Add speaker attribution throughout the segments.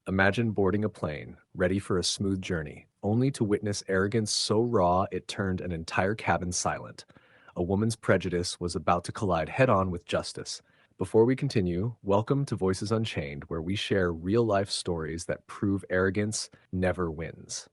Speaker 1: Imagine boarding a plane, ready for a smooth journey, only to witness arrogance so raw it turned an entire cabin silent. A woman's prejudice was about to collide head-on with justice. Before we continue, welcome to Voices Unchained, where we share real-life stories that prove arrogance never wins.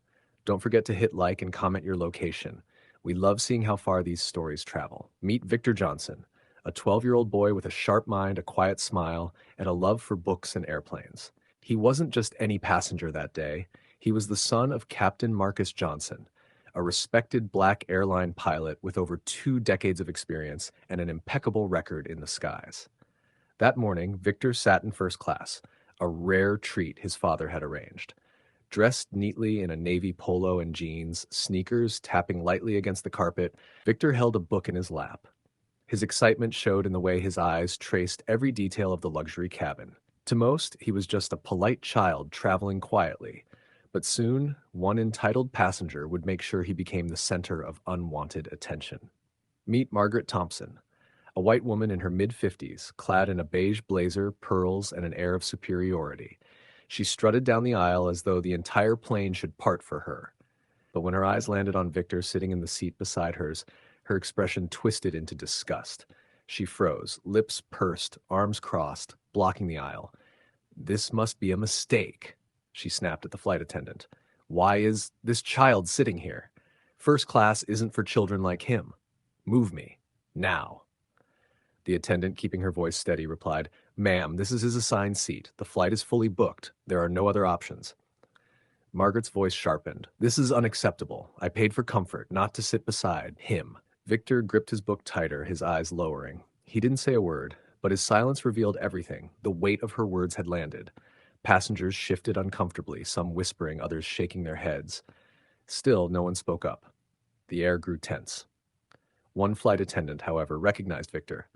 Speaker 1: Don't forget to hit like and comment your location. We love seeing how far these stories travel. Meet Victor Johnson, a 12-year-old boy with a sharp mind, a quiet smile, and a love for books and airplanes. He wasn't just any passenger that day. He was the son of Captain Marcus Johnson, a respected black airline pilot with over 2 decades of experience and an impeccable record in the skies. That morning, Victor sat in first class, a rare treat his father had arranged. Dressed neatly in a navy polo and jeans, sneakers tapping lightly against the carpet, Victor held a book in his lap. His excitement showed in the way his eyes traced every detail of the luxury cabin. To most, he was just a polite child traveling quietly, but soon, one entitled passenger would make sure he became the center of unwanted attention. Meet Margaret Thompson, a white woman in her mid-50s, clad in a beige blazer, pearls, and an air of superiority. She strutted down the aisle as though the entire plane should part for her. But when her eyes landed on Victor sitting in the seat beside hers, her expression twisted into disgust. She froze, lips pursed, arms crossed, blocking the aisle. "This must be a mistake," she snapped at the flight attendant. "Why is this child sitting here? First class isn't for children like him. Move me. Now." The attendant, keeping her voice steady, replied, "Ma'am, this is his assigned seat. The flight is fully booked. There are no other options." Margaret's voice sharpened. "This is unacceptable. I paid for comfort, not to sit beside him." Victor gripped his book tighter, his eyes lowering. He didn't say a word, but his silence revealed everything. The weight of her words had landed. Passengers shifted uncomfortably, some whispering, others shaking their heads. Still, no one spoke up. The air grew tense. One flight attendant, however, recognized Victor.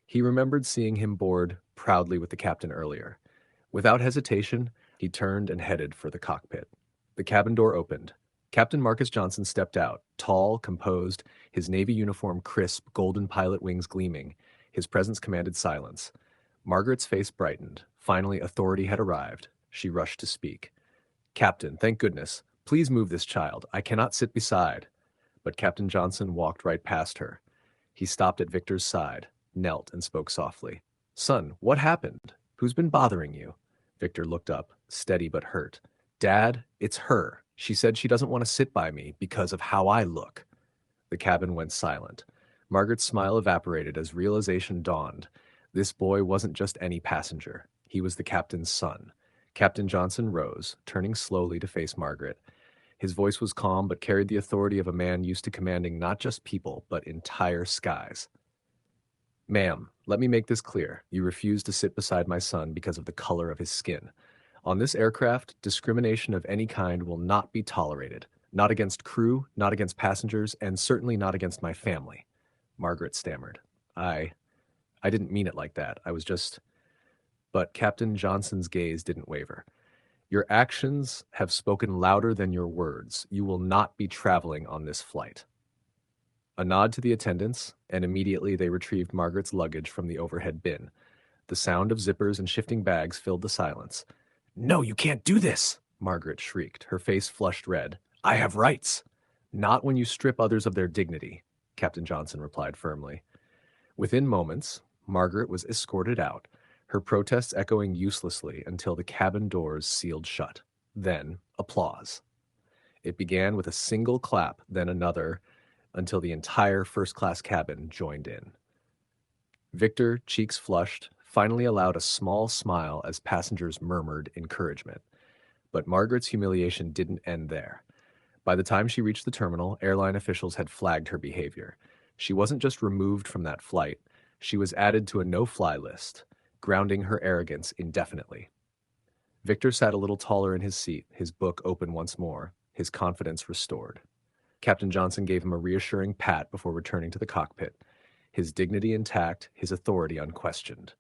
Speaker 1: He remembered seeing him board proudly with the captain earlier. Without hesitation, he turned and headed for the cockpit. The cabin door opened. Captain Marcus Johnson stepped out, tall, composed, his navy uniform crisp, golden pilot wings gleaming. His presence commanded silence. Margaret's face brightened. Finally, authority had arrived. She rushed to speak. "Captain, thank goodness. Please move this child. I cannot sit beside." But Captain Johnson walked right past her. He stopped at Victor's side, knelt, and spoke softly. "Son, what happened? Who's been bothering you?" Victor looked up, steady but hurt. "Dad, it's her. She said she doesn't want to sit by me because of how I look." The cabin went silent. Margaret's smile evaporated as realization dawned. This boy wasn't just any passenger. He was the captain's son. Captain Johnson rose, turning slowly to face Margaret. His voice was calm but carried the authority of a man used to commanding not just people, but entire skies. "Ma'am, let me make this clear. You refuse to sit beside my son because of the color of his skin. On this aircraft, discrimination of any kind will not be tolerated. Not against crew, not against passengers, and certainly not against my family." Margaret stammered. I didn't mean it like that. I was just..." But Captain Johnson's gaze didn't waver. "Your actions have spoken louder than your words. You will not be traveling on this flight." A nod to the attendants, and immediately they retrieved Margaret's luggage from the overhead bin. The sound of zippers and shifting bags filled the silence. "No, you can't do this!" Margaret shrieked, her face flushed red. "I have rights." "Not when you strip others of their dignity," Captain Johnson replied firmly. Within moments, Margaret was escorted out, her protests echoing uselessly until the cabin doors sealed shut. Then, applause. It began with a single clap, then another, until the entire first-class cabin joined in. Victor, cheeks flushed, finally allowed a small smile as passengers murmured encouragement. But Margaret's humiliation didn't end there. By the time she reached the terminal, airline officials had flagged her behavior. She wasn't just removed from that flight, she was added to a no-fly list, grounding her arrogance indefinitely. Victor sat a little taller in his seat, his book open once more, his confidence restored. Captain Johnson gave him a reassuring pat before returning to the cockpit, his dignity intact, his authority unquestioned.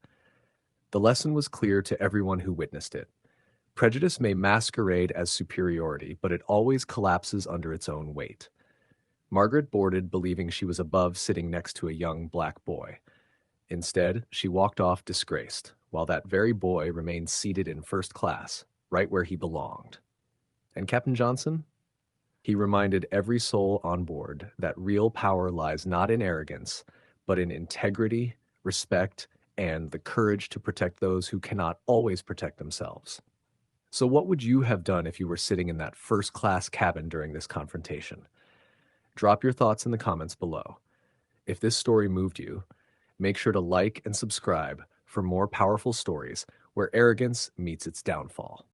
Speaker 1: The lesson was clear to everyone who witnessed it. Prejudice may masquerade as superiority, but it always collapses under its own weight. Margaret boarded believing she was above sitting next to a young black boy. Instead, she walked off disgraced, while that very boy remained seated in first class, right where he belonged. And Captain Johnson? He reminded every soul on board that real power lies not in arrogance, but in integrity, respect, and the courage to protect those who cannot always protect themselves. So, what would you have done if you were sitting in that first class cabin during this confrontation? Drop your thoughts in the comments below. If this story moved you, make sure to like and subscribe for more powerful stories where arrogance meets its downfall.